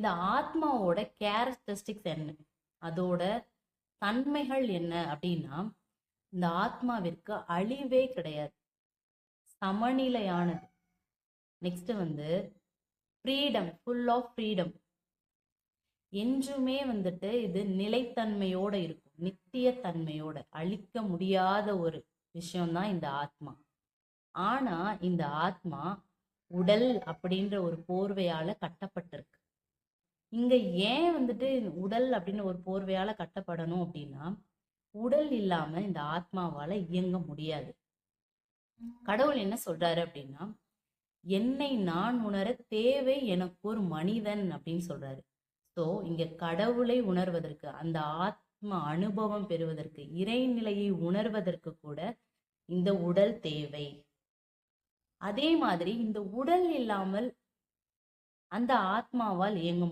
இந்த ஆத்மாவோட கேரக்டரிஸ்டிக்ஸ் என்ன, அதோட தன்மைகள் என்ன அப்படின்னா, இந்த ஆத்மாவிற்கு அழிவே கிடையாது, சமநிலையானது. Next freedom, full of freedom. என்றுமே இது நிலைத்தன்மையோட இருக்கும், நித்திய தன்மையோட, அழிக்க முடியாத ஒரு விஷயம்தான் இந்த ஆத்மா. ஆனா இந்த ஆத்மா உடல் அப்படின்ற ஒரு போர்வையால கட்டப்பட்டிருக்கு. இங்க ஏன் உடல் அப்படின்னு ஒரு போர்வையால கட்டப்படணும் அப்படின்னா, உடல் இல்லாம இந்த ஆத்மாவால இயங்க முடியாது. கடவுள் என்ன சொல்றாரு அப்படின்னா, என்னை நான் உணர தேவை எனக்கு ஒரு மனிதன் அப்படின்னு சொல்றாரு. ஸோ இங்க கடவுளை உணர்வதற்கு, அந்த ஆத்ம அனுபவம் பெறுவதற்கு, இறைநிலையை உணர்வதற்கு கூட இந்த உடல் தேவை. அதே மாதிரி இந்த உடல் இல்லாமல் அந்த ஆத்மாவால் இயங்க